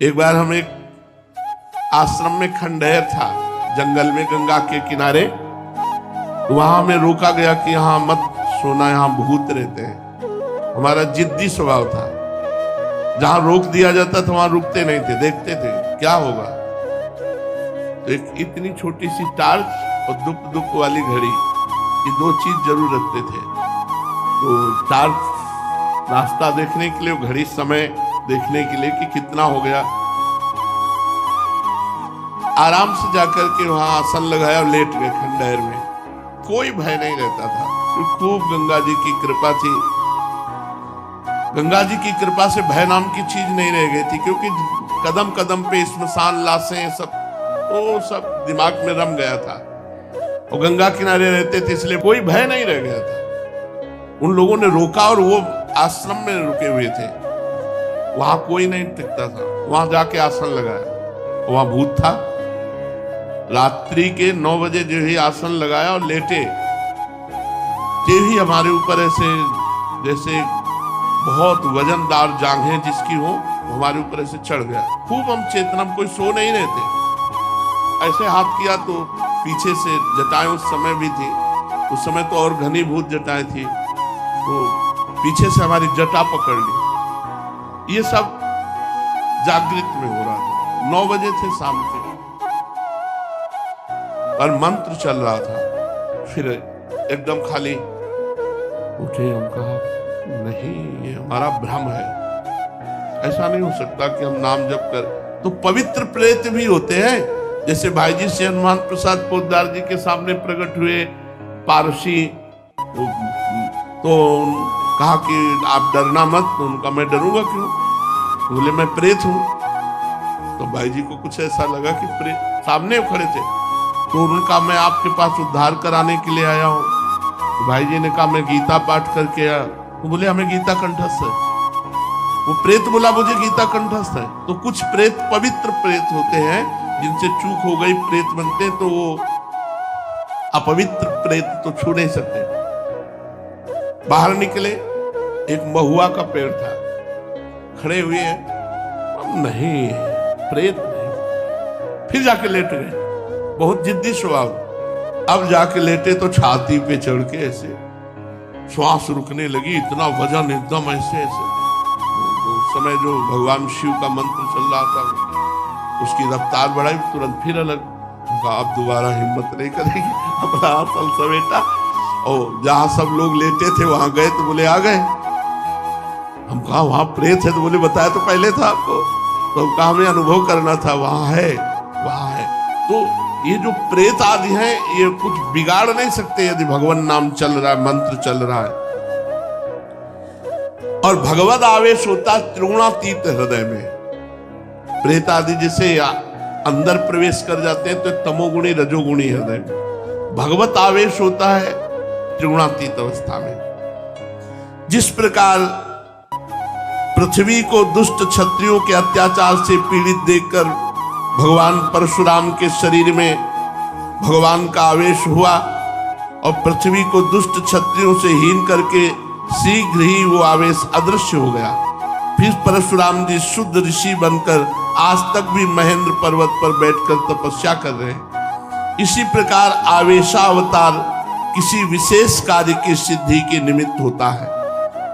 एक बार हम एक आश्रम में खंडहर था जंगल में गंगा के किनारे, वहां हमें रोका गया कि यहां मत सोना, यहां भूत रहते हैं। हमारा जिद्दी स्वभाव था, जहां रोक दिया जाता था वहां रुकते नहीं थे, देखते थे क्या होगा। तो एक इतनी छोटी सी टार्च और दुप दुप वाली घड़ी, ये दो चीज जरूर रखते थे। तो टार्च रास्ता देखने के लिए, घड़ी समय देखने के लिए कि कितना हो गया। आराम से जाकर के वहां आसन लगाया और लेट गए खंडहर में। कोई भय नहीं रहता था, तो खूब गंगा जी की कृपा थी। गंगा जी की कृपा से भय नाम की चीज नहीं रह गई थी, क्योंकि कदम कदम पे स्मशान, लाशें, सब दिमाग में रम गया था। और गंगा किनारे रहते थे इसलिए कोई भय नहीं रह गया था। उन लोगों ने रोका और वो आश्रम में रुके हुए थे, वहां कोई नहीं टिकता था। वहां जाके आसन लगाया, वहां भूत था। रात्रि के 9 बजे जो ही आसन लगाया और लेटे, जो ही हमारे ऊपर ऐसे जैसे बहुत वजनदार जांघें जिसकी हो, हमारे ऊपर ऐसे चढ़ गया। खूब हम चेतना, कोई सो नहीं रहे थे। ऐसे हाथ किया तो पीछे से जटाएं उस समय भी थी, उस समय तो और घनीभूत जटाएं थी, तो पीछे से हमारी जटा पकड़ ली। ये सब जागृत में हो रहा था। 9 बजे थे शाम के और मंत्र चल रहा था। फिर एकदम खाली उठे, हम कहा नहीं, ये हमारा भ्रम है, ऐसा नहीं हो सकता कि हम नाम जप कर। तो पवित्र प्रेत भी होते हैं, जैसे भाई जी से हनुमान प्रसाद पोद्दार जी के सामने प्रकट हुए पारसी, तो कहा कि आप डरना मत। तो उनका मैं डरूंगा क्यों? बोले मैं प्रेत हूं। तो भाई जी को कुछ ऐसा लगा कि प्रेत सामने खड़े थे, तो उनका मैं आपके पास उद्धार कराने के लिए आया हूं। तो भाई जी ने कहा मैं गीता पाठ करके आया। तो बोले हमें गीता कंठस्थ है। वो प्रेत बोला मुझे गीता कंठस्थ है। तो कुछ प्रेत पवित्र प्रेत होते हैं, जिनसे चूक हो गई प्रेत बनते, तो वो अपवित्र प्रेत तो छू नहीं सकते। बाहर निकले, एक महुआ का पेड़ था, खड़े हुए हैं, नहीं प्रेत नहीं। फिर जाके लेट गए, बहुत जिद्दी स्वभाव। अब जाके लेटे तो छाती पे चढ़ के ऐसे श्वास रुकने लगी, इतना वजन एकदम ऐसे ऐसे। तो उस समय जो भगवान शिव का मंत्र चल रहा था, उसकी रफ्तार बढ़ाई, तुरंत फिर अलग। अब दोबारा हिम्मत नहीं करेगी, अपना आसन समेटा और जहां सब लोग लेटे थे वहां गए। तो बोले आ गए। हम कहा वहां प्रेत है? तो बोले बताया तो पहले था आपको। तो हम कहा हमें अनुभव करना था, वहां है, वहां है। तो ये जो प्रेत आदि हैं, ये कुछ बिगाड़ नहीं सकते यदि भगवान नाम चल रहा है, मंत्र चल रहा है। और भगवद आवेश होता त्रिगुणातीत हृदय में। प्रेत आदि जैसे अंदर प्रवेश कर जाते हैं तो तमोगुणी रजोगुणी हृदय में, भगवत आवेश होता है त्रिगुणातीत अवस्था में। जिस प्रकार पृथ्वी को दुष्ट क्षत्रियों के अत्याचार से पीड़ित देखकर भगवान परशुराम के शरीर में भगवान का आवेश हुआ और पृथ्वी को दुष्ट क्षत्रियों से हीन करके शीघ्र ही वो आवेश अदृश्य हो गया। फिर परशुराम जी शुद्ध ऋषि बनकर आज तक भी महेंद्र पर्वत पर बैठकर तपस्या कर रहे हैं। इसी प्रकार आवेशावतार किसी विशेष कार्य की सिद्धि के निमित्त होता है,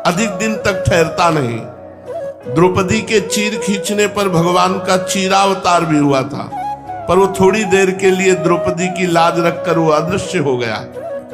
अधिक दिन तक ठहरता नहीं। द्रौपदी के चीर खींचने पर भगवान का चीरावतार भी हुआ था, पर वो थोड़ी देर के लिए द्रौपदी की लाज रखकर वो अदृश्य हो गया।